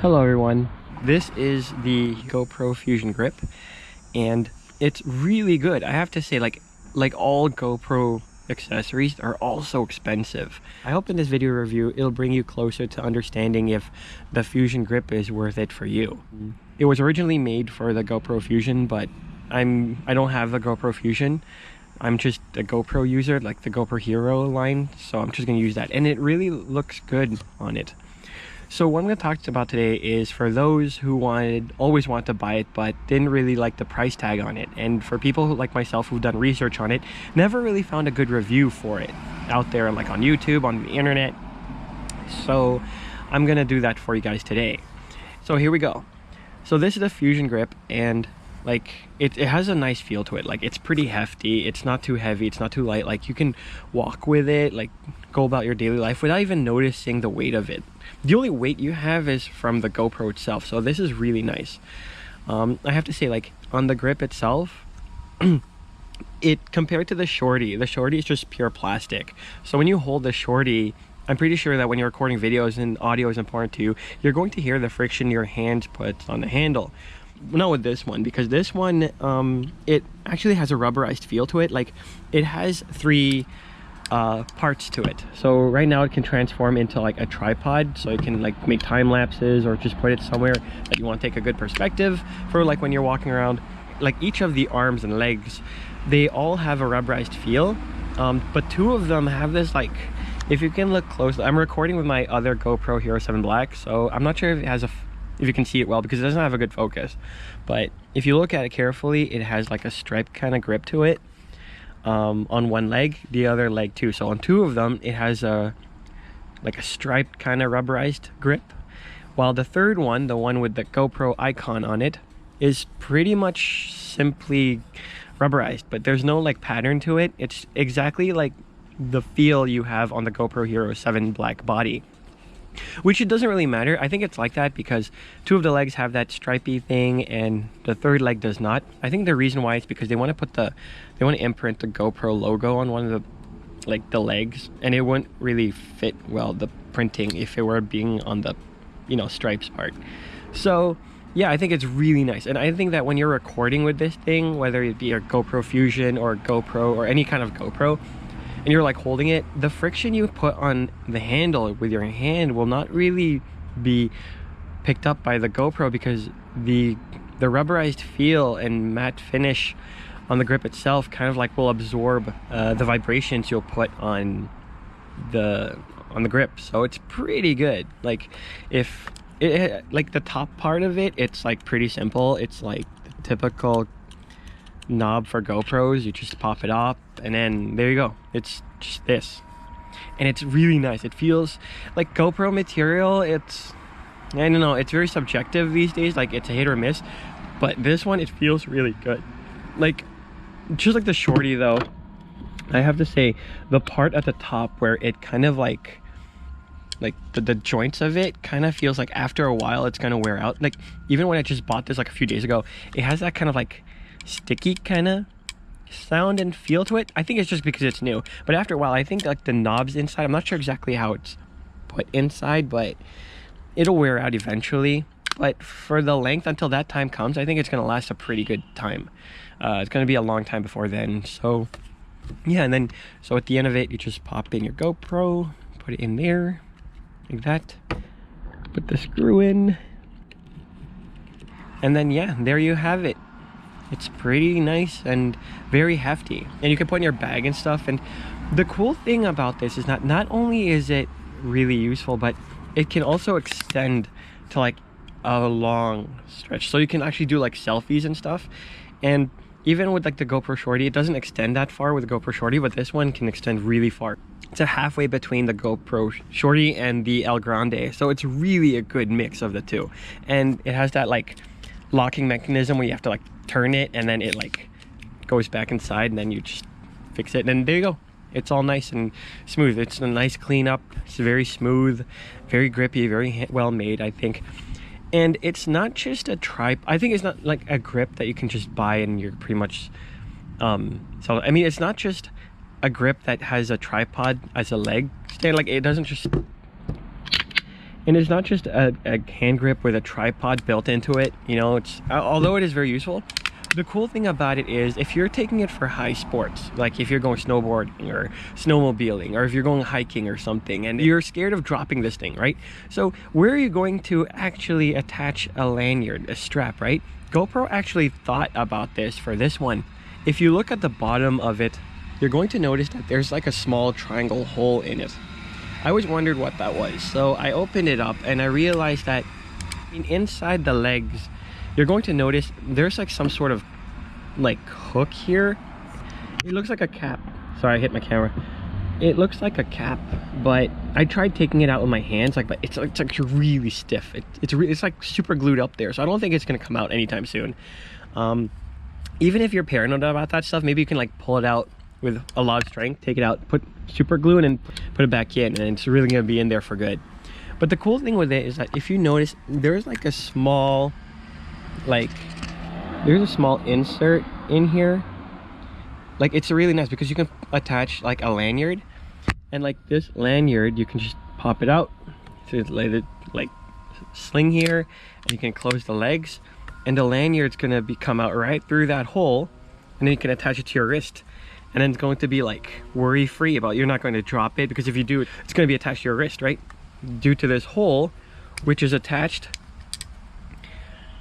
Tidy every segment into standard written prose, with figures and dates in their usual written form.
Hello everyone, this is the GoPro Fusion Grip and it's really good. I have to say, like all GoPro accessories are all so expensive. I hope in this video review it'll bring you closer to understanding if the Fusion Grip is worth it for you. It was originally made for the GoPro Fusion, but I don't have the GoPro Fusion. I'm just a GoPro user, like the GoPro Hero line, so I'm just gonna use that, and it really looks good on it. So what I'm going to talk about today is for those who always want to buy it but didn't really like the price tag on it, and for people who, like myself, who've done research on it, never really found a good review for it out there, like on YouTube, on the internet. So I'm going to do that for you guys today. So here we go. So this is the Fusion Grip, and like it has a nice feel to it. Like it's pretty hefty, it's not too heavy, it's not too light. Like you can walk with it, like go about your daily life without even noticing the weight of it. The only weight you have is from the GoPro itself, so this is really nice. I have to say, like on the grip itself, it compared to the shorty is just pure plastic. So when you hold the shorty, I'm pretty sure that when you're recording videos and audio is important to you, you're going to hear the friction your hand puts on the handle. Not with this one, because this one it actually has a rubberized feel to it. Like it has three parts to it. So right now it can transform into like a tripod, so you can like make time lapses or just put it somewhere that you want to take a good perspective for, like when you're walking around. Like each of the arms and legs, they all have a rubberized feel, but two of them have this, like, if you can look closely, I'm recording with my other GoPro Hero 7 Black, so I'm not sure if it has if you can see it well, because it doesn't have a good focus. But if you look at it carefully, it has like a striped kind of grip to it on one leg, the other leg too. So on two of them it has like a striped kind of rubberized grip, while the third one, the one with the GoPro icon on it, is pretty much simply rubberized, but there's no like pattern to it. It's exactly like the feel you have on the GoPro Hero 7 Black body, which it doesn't really matter. I think it's like that because two of the legs have that stripy thing and the third leg does not. I think the reason why is because they want to imprint the GoPro logo on one of the legs, and it wouldn't really fit well, the printing, if it were being on the, you know, stripes part. So yeah, I think it's really nice. And I think that when you're recording with this thing, whether it be a GoPro Fusion or GoPro or any kind of GoPro, and you're like holding it, the friction you put on the handle with your hand will not really be picked up by the GoPro, because the rubberized feel and matte finish on the grip itself kind of like will absorb the vibrations you'll put on the grip. So it's pretty good. Like if it, like the top part of it, it's like pretty simple. It's like the typical knob for GoPros. You just pop it up and then there you go. It's just this, and it's really nice. It feels like GoPro material. It's, I don't know, it's very subjective these days. Like it's a hit or miss, but this one, it feels really good. Like just like the shorty though, I have to say the part at the top where it kind of like the joints of it kind of feels like after a while it's gonna wear out. Like even when I just bought this like a few days ago, it has that kind of like sticky kind of sound and feel to it. I think it's just because it's new, but after a while I think like the knobs inside, I'm not sure exactly how it's put inside, but it'll wear out eventually. But for the length until that time comes, I think it's gonna last a pretty good time. It's gonna be a long time before then. So yeah, and then so at the end of it, you just pop in your GoPro, put it in there like that, put the screw in, and then yeah, there you have it. It's pretty nice and very hefty, and you can put in your bag and stuff. And the cool thing about this is not only is it really useful, but it can also extend to like a long stretch, so you can actually do like selfies and stuff. And even with like the GoPro Shorty, it doesn't extend that far with the GoPro Shorty, but this one can extend really far. It's a halfway between the GoPro Shorty and the El Grande, so it's really a good mix of the two. And it has that like locking mechanism where you have to like turn it and then it like goes back inside, and then you just fix it, and there you go. It's all nice and smooth. It's a nice cleanup. It's very smooth, very grippy, very well made, I think. And it's not just a tripod. I think it's not like a grip that you can just buy and you're pretty much so I mean, it's not just a grip that has a tripod as a leg stand. Like it doesn't just And it's not just a hand grip with a tripod built into it, you know, although it is very useful. The cool thing about it is if you're taking it for high sports, like if you're going snowboarding or snowmobiling, or if you're going hiking or something, and you're scared of dropping this thing, right? So where are you going to actually attach a lanyard, a strap, right? GoPro actually thought about this for this one. If you look at the bottom of it, you're going to notice that there's like a small triangle hole in it. I always wondered what that was. So I opened it up and I realized that inside the legs, you're going to notice there's like some sort of like hook here. It looks like a cap. Sorry, I hit my camera. It looks like a cap, but I tried taking it out with my hands, like, but it's like really stiff. It's like super glued up there, so I don't think it's gonna come out anytime soon. Even if you're paranoid about that stuff, maybe you can like pull it out with a lot of strength, take it out, put super glue in, and put it back in, and it's really gonna be in there for good. But the cool thing with it is that if you notice, there's like a small, there's a small insert in here. Like, it's really nice because you can attach like a lanyard, and like this lanyard you can just pop it out, so it's like sling here, and you can close the legs, and the lanyard's gonna come out right through that hole, and then you can attach it to your wrist, and then it's going to be like worry free about you're not going to drop it, because if you do, it's going to be attached to your wrist, right, due to this hole which is attached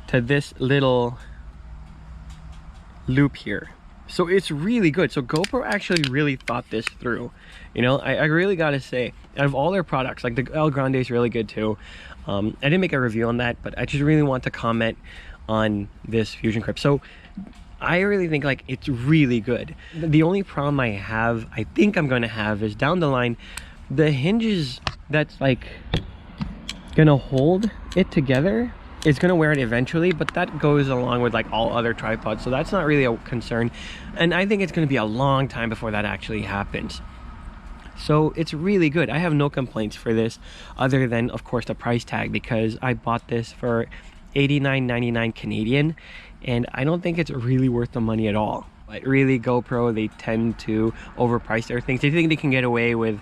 to this little loop here. So it's really good. So GoPro actually really thought this through. You know, I really gotta say, out of all their products, like the El Grande is really good too. I didn't make a review on that, but I just really want to comment on this Fusion Grip. So I really think like it's really good. The only problem I think I'm gonna have is down the line, the hinges that's like gonna hold it together, it's gonna wear it eventually, but that goes along with like all other tripods, so that's not really a concern. And I think it's gonna be a long time before that actually happens. So it's really good. I have no complaints for this, other than of course the price tag, because I bought this for $89.99 Canadian, and I don't think it's really worth the money at all. But really, GoPro, they tend to overprice their things. They think they can get away with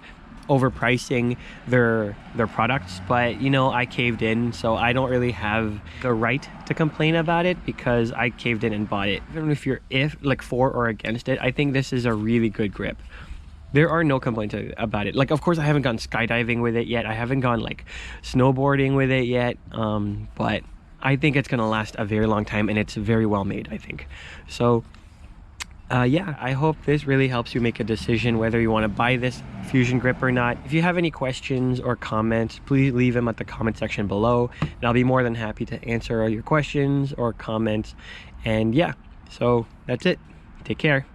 overpricing their products, but you know, I caved in, so I don't really have the right to complain about it because I caved in and bought it. Even if you're like for or against it, I think this is a really good grip. There are no complaints about it. Like, of course, I haven't gone skydiving with it yet, I haven't gone like snowboarding with it yet, but I think it's gonna last a very long time, and it's very well made, I think. So yeah, I hope this really helps you make a decision whether you want to buy this Fusion Grip or not. If you have any questions or comments, please leave them at the comment section below, and I'll be more than happy to answer all your questions or comments. And yeah, so that's it. Take care.